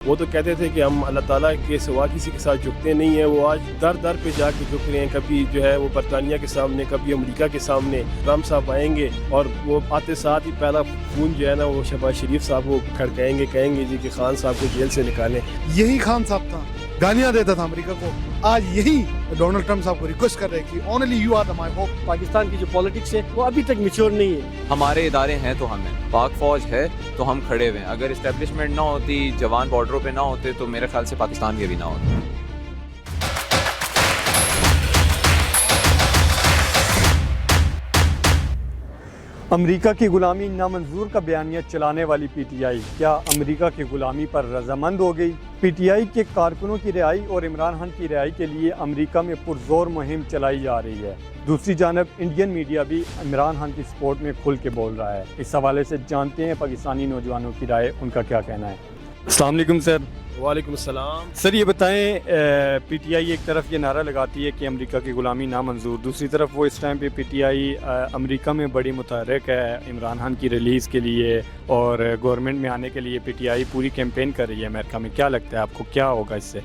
وہ تو کہتے تھے کہ ہم اللہ تعالیٰ کے سوا کسی کے ساتھ جھکتے نہیں ہیں، وہ آج در در پہ جا کے جھک رہے ہیں، کبھی جو ہے وہ برطانیہ کے سامنے، کبھی امریکہ کے سامنے۔ ٹرمپ صاحب آئیں گے اور وہ آتے ساتھ ہی پہلا فون جو ہے نا وہ شہباز شریف صاحب کو کھڑکائیں گے، کہیں گے جی کہ خان صاحب کو جیل سے نکالیں۔ یہی خان صاحب تھا، گالیاں دیتا تھا امریکہ کو، آج یہی ڈونلڈ ٹرمپ صاحب کو ریکویسٹ کر رہے کہ only you are my hope. Pakistan کی جو پالیٹکس ہے وہ ابھی تک میچور نہیں ہے۔ ہمارے ادارے ہیں تو ہمیں، پاک فوج ہے تو ہم کھڑے ہوئے ہیں۔ اگر اسٹیبلشمنٹ نہ ہوتی، جوان بارڈروں پہ نہ ہوتے تو میرے خیال سے پاکستان بھی ابھی نہ ہوتا۔ امریکہ کی غلامی نامنظور کا بیانیہ چلانے والی پی ٹی آئی کیا امریکہ کی غلامی پر رضامند ہو گئی؟ پی ٹی آئی کے کارکنوں کی رہائی اور عمران خان کی رہائی کے لیے امریکہ میں پرزور مہم چلائی جا رہی ہے۔ دوسری جانب انڈین میڈیا بھی عمران خان کی سپورٹ میں کھل کے بول رہا ہے۔ اس حوالے سے جانتے ہیں پاکستانی نوجوانوں کی رائے، ان کا کیا کہنا ہے۔ السلام علیکم سر۔ وعلیکم السلام۔ سر یہ بتائیں، پی ٹی آئی ایک طرف یہ نعرہ لگاتی ہے کہ امریکہ کی غلامی نامنظور، دوسری طرف وہ اس ٹائم پہ پی ٹی آئی امریکہ میں بڑی متحرک ہے عمران خان کی ریلیز کے لیے اور گورنمنٹ میں آنے کے لیے پی ٹی آئی پوری کیمپین کر رہی ہے امریکہ میں۔ کیا لگتا ہے آپ کو کیا ہوگا اس سے؟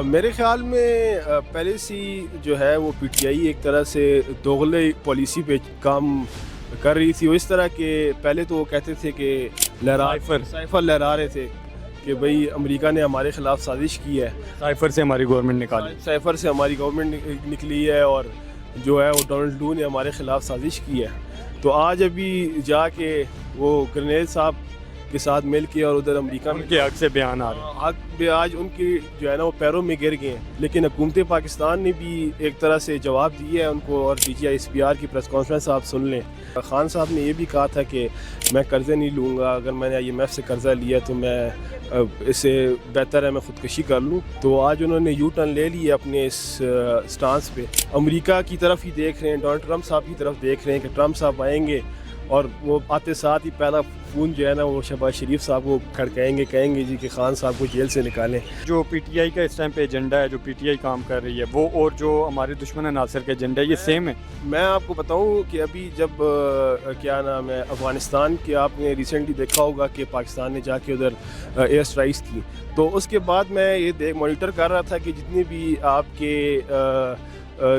میرے خیال میں پہلے سے جو ہے وہ پی ٹی آئی ایک طرح سے دوغلے پالیسی پہ کام کر رہی تھی۔ وہ اس طرح کہ پہلے تو وہ کہتے تھے کہ سائفر لہرا رہے تھے کہ بھئی امریکہ نے ہمارے خلاف سازش کی ہے، سائفر سے ہماری گورنمنٹ نکالی، سائفر سے ہماری گورنمنٹ نکلی ہے، اور جو ہے وہ ڈونلڈ ٹرمپ نے ہمارے خلاف سازش کی ہے۔ تو آج ابھی جا کے وہ گرنیل صاحب کے ساتھ مل کے اور ادھر امریکہ میں ان کے حق سے بیان آ رہے ہیں۔ حق بھی آج ان کی جو ہے نا وہ پیروں میں گر گئے ہیں، لیکن حکومت پاکستان نے بھی ایک طرح سے جواب دیا ہے ان کو، اور D G I S P R کی پریس کانفرنس آپ سن لیں۔ خان صاحب نے یہ بھی کہا تھا کہ میں قرضے نہیں لوں گا، اگر میں نے آئی ایم ایف سے قرضہ لیا تو میں اس سے بہتر ہے میں خودکشی کر لوں۔ تو آج انہوں نے یو ٹرن لے لی ہے اپنے اس سٹانس پہ، امریکہ کی طرف ہی دیکھ رہے ہیں، ڈونلڈ ٹرمپ صاحب کی طرف دیکھ رہے ہیں کہ ٹرمپ صاحب آئیں گے اور وہ آتے ساتھ ہی پہلا فون جو ہے نا وہ شہباز شریف صاحب کو کھڑکائیں گے، کہیں گے جی کہ خان صاحب کو جیل سے نکالیں۔ جو پی ٹی آئی کا اس ٹائم پہ ایجنڈا ہے، جو پی ٹی آئی کام کر رہی ہے، وہ اور جو ہمارے دشمن ناصر کا ایجنڈا ہے، یہ سیم ہے؟ میں آپ کو بتاؤں کہ ابھی جب کیا نام ہے افغانستان کے، آپ نے ریسنٹلی دیکھا ہوگا کہ پاکستان نے جا کے ادھر ایئر اسٹرائکس کی، تو اس کے بعد میں یہ مانیٹر کر رہا تھا کہ جتنے بھی آپ کے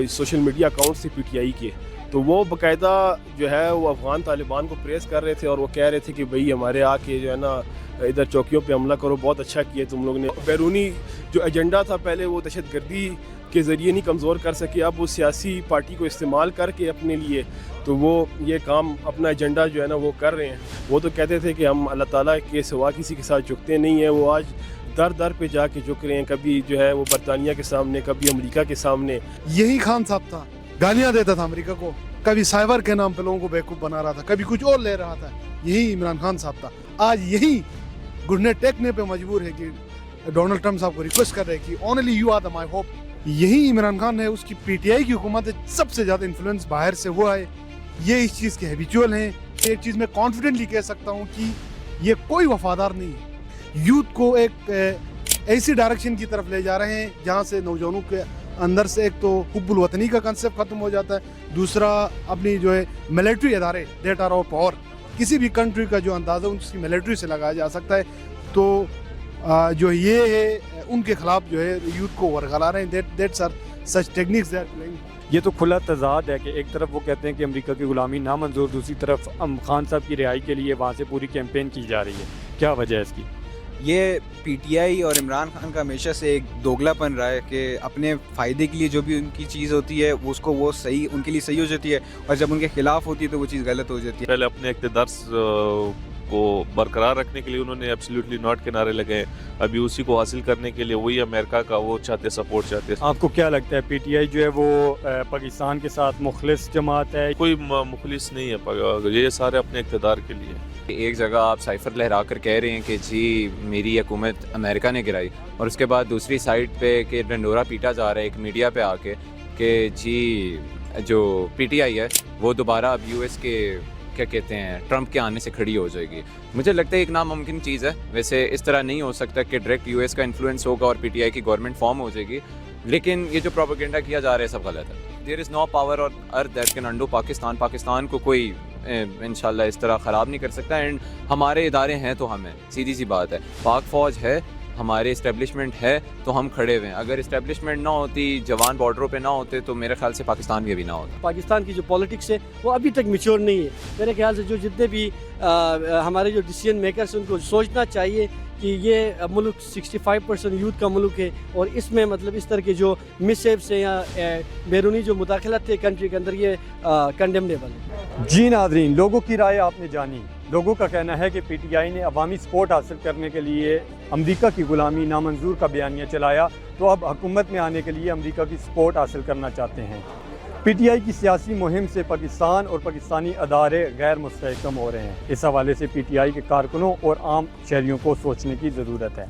سوشل میڈیا اکاؤنٹس تھے پی ٹی آئی کے، تو وہ باقاعدہ جو ہے وہ افغان طالبان کو پریس کر رہے تھے، اور وہ کہہ رہے تھے کہ بھئی ہمارے آ کے جو ہے نا ادھر چوکیوں پہ حملہ کرو، بہت اچھا کیا تم لوگ نے۔ بیرونی جو ایجنڈا تھا پہلے وہ دہشت گردی کے ذریعے نہیں کمزور کر سکے، اب وہ سیاسی پارٹی کو استعمال کر کے اپنے لیے تو وہ یہ کام اپنا ایجنڈا جو ہے نا وہ کر رہے ہیں۔ وہ تو کہتے تھے کہ ہم اللہ تعالیٰ کے سوا کسی کے ساتھ جھکتے نہیں ہیں، وہ آج در در پہ جا کے جھک رہے ہیں، کبھی جو ہے وہ برطانیہ کے سامنے، کبھی امریکہ کے سامنے۔ یہی خان صاحب تھا، گالیاں دیتا تھا امریکہ کو، کبھی سائبر کے نام پہ لوگوں کو بیوقوف بنا رہا تھا، کبھی کچھ اور لے رہا تھا۔ یہی عمران خان صاحب تھا، آج یہی گھٹنے ٹیکنے پہ مجبور ہے کہ ڈونلڈ ٹرمپ صاحب کو ریکویسٹ کر رہے کہ only you are my hope. یہی عمران خان ہے، اس کی پی ٹی آئی کی حکومت سب سے زیادہ انفلوئنس باہر سے ہوا ہے، یہ اس چیز کے ہیبیچول ہیں۔ ایک چیز میں کانفیڈنٹلی کہہ سکتا ہوں کہ یہ کوئی وفادار نہیں ہے، یوتھ کو ایک ایسی ڈائریکشن کی طرف لے جا رہے ہیں جہاں سے نوجوانوں کے اندر سے ایک تو حب الوطنی کا کنسیپٹ ختم ہو جاتا ہے، دوسرا اپنی جو ہے ملٹری ادارے دیٹ آر آور پاور، کسی بھی کنٹری کا جو اندازہ اس کی ملٹری سے لگایا جا سکتا ہے، تو جو یہ ہے ان کے خلاف جو ہے یوتھ کو ورگلا رہے ہیں، that's are such techniques they are playing. یہ تو کھلا تضاد ہے کہ ایک طرف وہ کہتے ہیں کہ امریکہ کی غلامی نامنظور، دوسری طرف خان صاحب کی رہائی کے لیے وہاں سے پوری کیمپین کی جا رہی ہے، کیا وجہ ہے اس کی؟ یہ پی ٹی آئی اور عمران خان کا ہمیشہ سے ایک دوگلا پن رہا ہے کہ اپنے فائدے کے لیے جو بھی ان کی چیز ہوتی ہے اس کو وہ صحیح ان کے لیے صحیح ہو جاتی ہے، اور جب ان کے خلاف ہوتی ہے تو وہ چیز غلط ہو جاتی ہے۔ پہلے اپنے اقتدار کو برقرار رکھنے کے لیے انہوں نے ایبسلیوٹلی ناٹ کے نعرے لگائے، ابھی اسی کو حاصل کرنے کے لیے وہی امریکہ کا وہ چاہتے سپورٹ چاہتے۔ آپ کو کیا لگتا ہے پی ٹی آئی جو ہے وہ پاکستان کے ساتھ مخلص جماعت ہے؟ کوئی مخلص نہیں ہے، یہ سارے اپنے اقتدار کے لیے۔ ایک جگہ آپ سائفر لہرا کر کہہ رہے ہیں کہ جی میری حکومت امریکہ نے گرائی، اور اس کے بعد دوسری سائڈ پہ کہ ڈنڈورا پیٹا جا رہا ہے ایک میڈیا پہ آ کے کہ جی جو پی ٹی آئی ہے وہ دوبارہ اب یو ایس کے کیا کہتے ہیں ٹرمپ کے آنے سے کھڑی ہو جائے گی۔ مجھے لگتا ہے ایک ناممکن چیز ہے، ویسے اس طرح نہیں ہو سکتا کہ ڈائریکٹ یو ایس کا انفلوئنس ہوگا اور پی ٹی آئی کی گورنمنٹ فارم ہو جائے گی، لیکن یہ جو پروپیگنڈا کیا جا رہا ہے سب غلط ہے۔ دیر از no power on earth that can undo Pakistan, Pakistan کو کوئی انشاءاللہ اس طرح خراب نہیں کر سکتا، اینڈ ہمارے ادارے ہیں تو ہمیں، سیدھی سی بات ہے، پاک فوج ہے ہمارے اسٹیبلشمنٹ ہے تو ہم کھڑے ہوئے ہیں. اگر اسٹیبلشمنٹ نہ ہوتی, جوان بارڈروں پہ نہ ہوتے, تو میرے خیال سے پاکستان بھی ابھی نہ ہوتا. پاکستان کی جو پالیٹکس ہے وہ ابھی تک میچور نہیں ہے. میرے خیال سے جو جتنے بھی ہمارے جو ڈیسیژن میکرس ہیں ان کو سوچنا چاہیے کہ یہ ملک 65% یوتھ کا ملک ہے, اور اس میں مطلب اس طرح کے جو مسہیپس ہیں یا بیرونی جو مداخلت ہے کنٹری کے اندر, یہ کنڈیمنیبل ہے. جی ناظرین, لوگوں کی رائے آپ نے جانی. لوگوں کا کہنا ہے کہ پی ٹی آئی نے عوامی سپورٹ حاصل کرنے کے لیے امریکہ کی غلامی نامنظور کا بیانیہ چلایا, تو اب حکومت میں آنے کے لیے امریکہ کی سپورٹ حاصل کرنا چاہتے ہیں. پی ٹی آئی کی سیاسی مہم سے پاکستان اور پاکستانی ادارے غیر مستحکم ہو رہے ہیں. اس حوالے سے پی ٹی آئی کے کارکنوں اور عام شہریوں کو سوچنے کی ضرورت ہے.